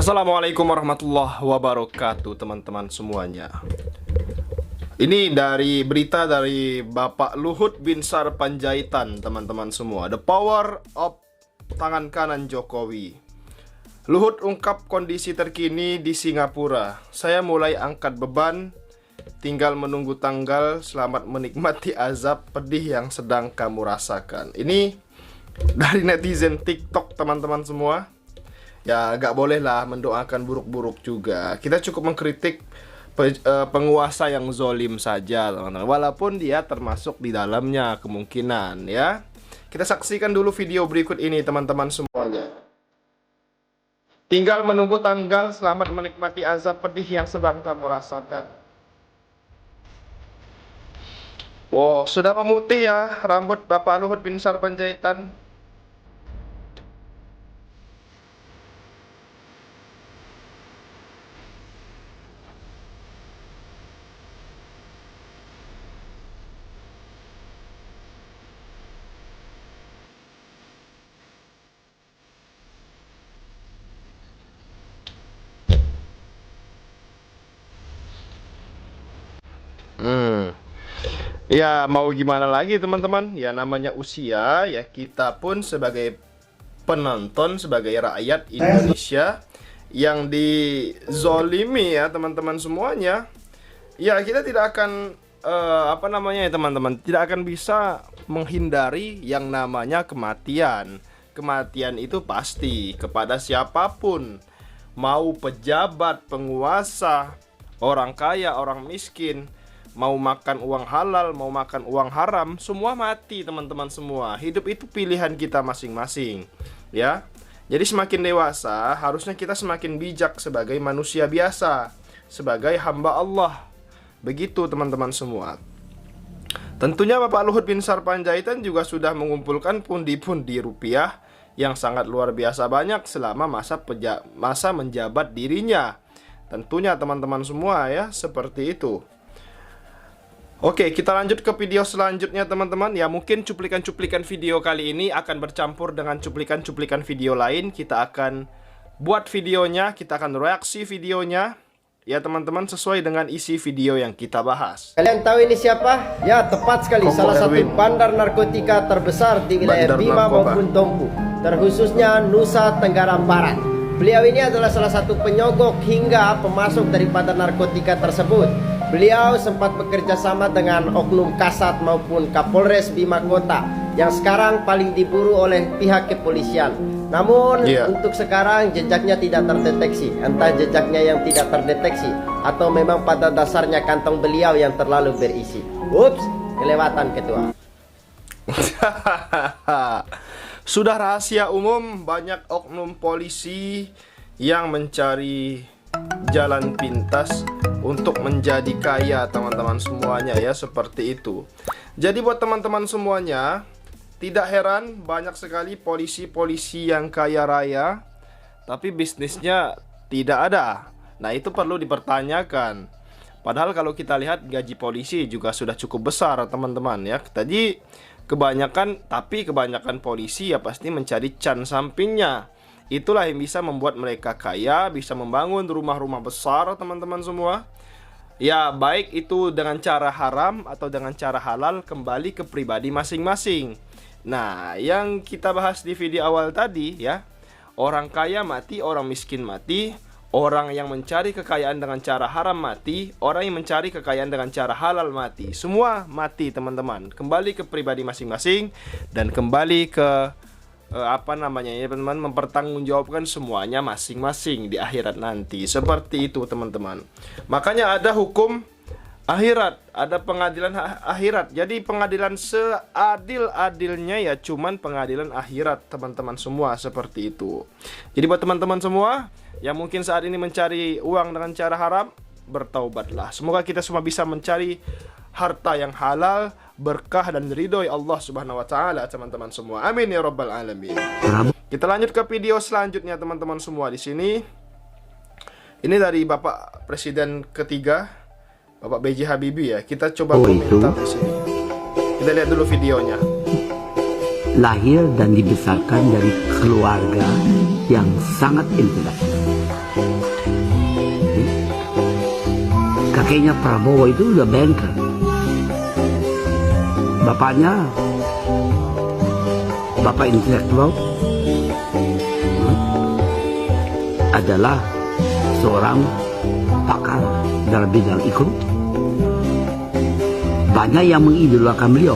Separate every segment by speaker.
Speaker 1: Assalamualaikum warahmatullahi wabarakatuh, teman-teman semuanya. Ini dari berita dari Bapak Luhut Binsar Panjaitan, teman-teman semua. The power of tangan kanan Jokowi. Luhut ungkap kondisi terkini di Singapura. Saya mulai angkat beban, tinggal menunggu tanggal. Selamat menikmati azab pedih yang sedang kamu rasakan. Ini dari netizen TikTok, teman-teman semua. Ya gak boleh lah mendoakan buruk-buruk juga. Kita cukup mengkritik penguasa yang zolim saja, teman-teman, walaupun dia termasuk di dalamnya kemungkinan, ya. Kita saksikan dulu video berikut ini, teman-teman semuanya. Tinggal menunggu tanggal, selamat menikmati azab pedih yang sedang kamu rasakan. Wow, sudah memutih ya rambut Bapak Luhut Binsar Panjaitan. Ya mau gimana lagi, teman-teman. Ya namanya usia, ya kita pun sebagai penonton, sebagai rakyat Indonesia yang dizolimi ya teman-teman semuanya. Ya kita tidak akan apa namanya ya teman-teman, tidak akan bisa menghindari yang namanya kematian. Kematian itu pasti kepada siapapun, mau pejabat, penguasa, orang kaya, orang miskin, mau makan uang halal, mau makan uang haram, semua mati, teman-teman semua. Hidup itu pilihan kita masing-masing, ya. Jadi semakin dewasa, harusnya kita semakin bijak sebagai manusia biasa, sebagai hamba Allah. Begitu, teman-teman semua. Tentunya Bapak Luhut Binsar Panjaitan juga sudah mengumpulkan pundi-pundi rupiah yang sangat luar biasa banyak selama masa menjabat dirinya. Tentunya teman-teman semua ya, seperti itu. Oke, kita lanjut ke video selanjutnya, teman-teman. Ya, mungkin cuplikan-cuplikan video kali ini akan bercampur dengan cuplikan-cuplikan video lain. Kita akan buat videonya, kita akan reaksi videonya, ya teman-teman, sesuai dengan isi video yang kita bahas.
Speaker 2: Kalian tahu ini siapa? Ya, tepat sekali.
Speaker 1: Kompo
Speaker 2: Salah
Speaker 1: Erwin.
Speaker 2: satu bandar narkotika terbesar di wilayah
Speaker 1: Bandar
Speaker 2: Bima
Speaker 1: narkoba.
Speaker 2: maupun Tompu, terkhususnya Nusa Tenggara Barat. Beliau ini adalah salah satu penyogok hingga pemasok daripada narkotika tersebut. Beliau sempat bekerja sama dengan oknum Kasat maupun Kapolres Bima Kota yang sekarang paling diburu oleh pihak kepolisian. Namun untuk sekarang jejaknya tidak terdeteksi. Entah jejaknya yang tidak terdeteksi atau memang pada dasarnya kantong beliau yang terlalu berisi. Ups, kelewatan ketua.
Speaker 1: Sudah rahasia umum, banyak oknum polisi yang mencari jalan pintas untuk menjadi kaya, teman-teman semuanya ya, seperti itu. Jadi buat teman-teman semuanya, tidak heran banyak sekali polisi-polisi yang kaya raya tapi bisnisnya tidak ada. Nah, itu perlu dipertanyakan. Padahal kalau kita lihat gaji polisi juga sudah cukup besar, teman-teman ya. Tadi kebanyakan polisi ya pasti mencari can sampingnya. Itulah yang bisa membuat mereka kaya, bisa membangun rumah-rumah besar, teman-teman semua. Ya, baik itu dengan cara haram atau dengan cara halal, kembali ke pribadi masing-masing. Nah, yang kita bahas di video awal tadi ya, orang kaya mati, orang miskin mati, orang yang mencari kekayaan dengan cara haram mati, orang yang mencari kekayaan dengan cara halal mati. Semua mati, teman-teman. Kembali ke pribadi masing-masing dan kembali ke apa namanya ya, teman-teman, mempertanggungjawabkan semuanya masing-masing di akhirat nanti. Seperti itu, teman-teman. Makanya ada hukum akhirat, ada pengadilan akhirat. Jadi pengadilan seadil-adilnya ya cuman pengadilan akhirat, teman-teman semua, seperti itu. Jadi buat teman-teman semua yang mungkin saat ini mencari uang dengan cara haram, bertaubatlah. Semoga kita semua bisa mencari harta yang halal, berkah dan ridhoi Allah Subhanahu wa taala, teman-teman semua. Amin ya rabbal alamin. Kita lanjut ke video selanjutnya, teman-teman semua. Di sini ini dari Bapak Presiden ketiga, Bapak B.J. Habibie ya. Kita coba komentar di sini. Kita lihat dulu videonya.
Speaker 3: Lahir dan dibesarkan dari keluarga yang sangat intelektual. kakeknya Prabowo itu udah banker. Bapaknya bapak intelektual, adalah seorang pakar dalam bidang ekonomi. Banyak yang mengidolakan beliau.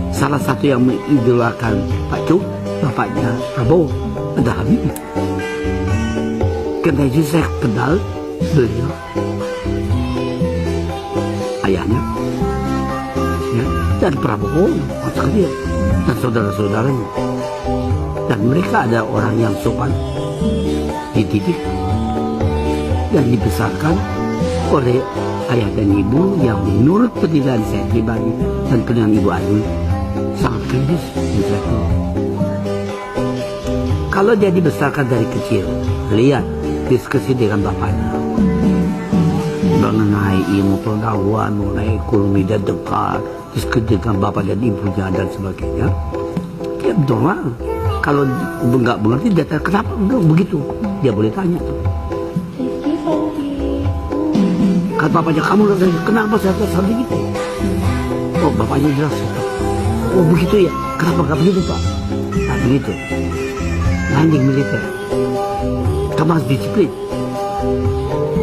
Speaker 3: Salah satu yang mengidolakan Pak Cuk, bapaknya Prabowo, ada Habibie. Karena itu saya kenal beliau, ayahnya, ya, dan Prabowo, masa dia, dan saudara-saudaranya. Dan mereka ada orang yang sopan, dididik, dan dibesarkan oleh ayah dan ibu yang menurut penilaian saya pribadi dan penilaian Ibu Ainun sangat kritis intelektual. Kalau dia dibesarkan dari kecil, lihat diskusi dengan bapaknya mengenai ilmu pengetahuan, mengenai ekonomi dan dekat, diskusi dengan bapak dan ibunya dan sebagainya, dia normal. Kalau nggak mengerti, dia tanya kenapa begitu, dia boleh tanya tuh. Kata bapaknya, kamu kenapa saya sampai gitu? Oh, bapaknya jelas. Oh, begitu ya? Kenapa nggak begitu, Pak? Nah, begitu. Landing militer. Kamu harus disiplin.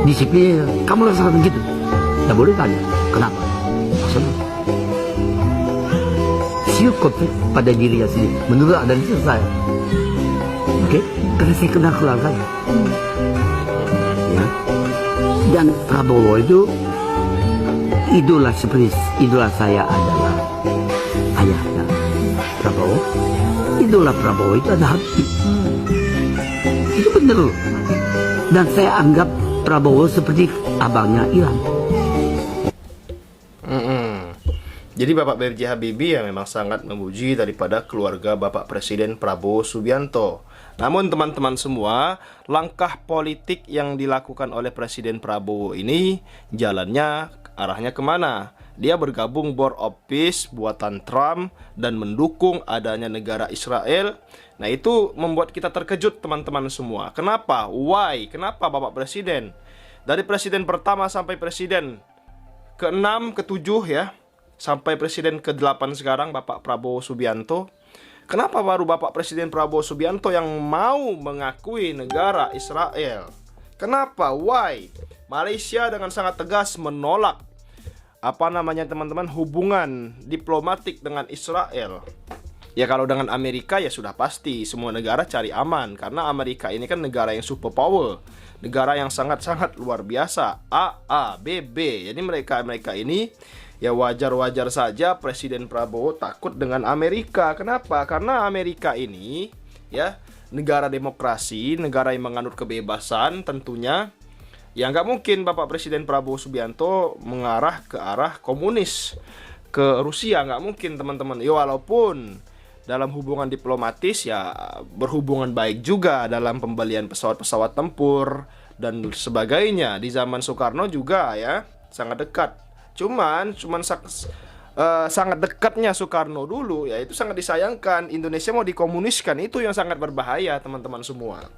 Speaker 3: Disiplin, kamu harus begitu. Nggak boleh tanya, kenapa? Maksudnya, siut konflik pada dirinya sendiri. Menurut analisis saya. Oke? Karena saya kenal keluarganya. Ya. Dan Prabowo itu idola, seperti idola saya adalah ayahnya Prabowo. Idola Prabowo itu ada Habibie. Itu benar loh. Dan saya anggap Prabowo seperti abangnya Ilham.
Speaker 1: Jadi Bapak B.J. Habibie ya memang sangat memuji daripada keluarga Bapak Presiden Prabowo Subianto. Namun teman-teman semua, langkah politik yang dilakukan oleh Presiden Prabowo ini jalannya arahnya kemana? Dia bergabung board of peace buatan Trump dan mendukung adanya negara Israel. Nah, itu membuat kita terkejut teman-teman semua. Kenapa? Why? Kenapa Bapak Presiden? Dari presiden pertama sampai presiden ke-6, ke-7 ya, sampai presiden ke-8 sekarang Bapak Prabowo Subianto. Kenapa baru Bapak Presiden Prabowo Subianto yang mau mengakui negara Israel? Kenapa? Why? Malaysia dengan sangat tegas menolak teman-teman, hubungan diplomatik dengan Israel. Ya kalau dengan Amerika ya sudah pasti semua negara cari aman, karena Amerika ini kan negara yang superpower, negara yang sangat-sangat luar biasa, A, B, B. Jadi mereka ini ya wajar-wajar saja Presiden Prabowo takut dengan Amerika. Kenapa? Karena Amerika ini ya negara demokrasi, negara yang menganut kebebasan tentunya. Ya nggak mungkin Bapak Presiden Prabowo Subianto mengarah ke arah komunis, ke Rusia, nggak mungkin teman-teman. Ya walaupun dalam hubungan diplomatis ya berhubungan baik juga dalam pembelian pesawat-pesawat tempur dan sebagainya. Di zaman Soekarno juga ya sangat dekat. Cuman sangat dekatnya Soekarno dulu ya itu sangat disayangkan. Indonesia mau dikomuniskan, itu yang sangat berbahaya teman-teman semua.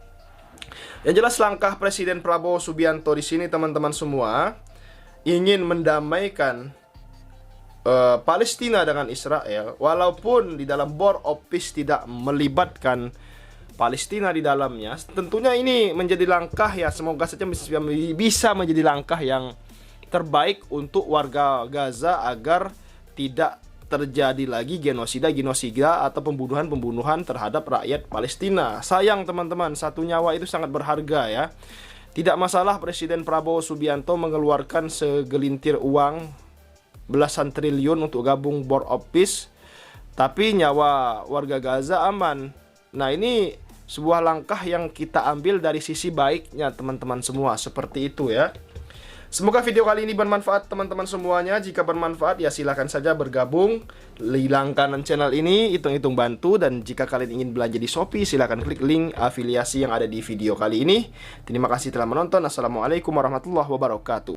Speaker 1: Yang jelas langkah Presiden Prabowo Subianto di sini teman-teman semua ingin mendamaikan Palestina dengan Israel, walaupun di dalam board of peace tidak melibatkan Palestina di dalamnya. Tentunya ini menjadi langkah ya, semoga saja bisa menjadi langkah yang terbaik untuk warga Gaza agar tidak terjadi lagi genosida atau pembunuhan terhadap rakyat Palestina. Sayang teman-teman, satu nyawa itu sangat berharga ya. Tidak masalah Presiden Prabowo Subianto mengeluarkan segelintir uang belasan triliun untuk gabung board of peace, tapi nyawa warga Gaza aman. Nah, ini sebuah langkah yang kita ambil dari sisi baiknya teman-teman semua, seperti itu ya. Semoga video kali ini bermanfaat teman-teman semuanya. Jika bermanfaat ya silahkan saja bergabung di langganan channel ini, hitung-hitung bantu. Dan jika kalian ingin belanja di Shopee, silahkan klik link afiliasi yang ada di video kali ini. Terima kasih telah menonton. Assalamualaikum warahmatullahi wabarakatuh.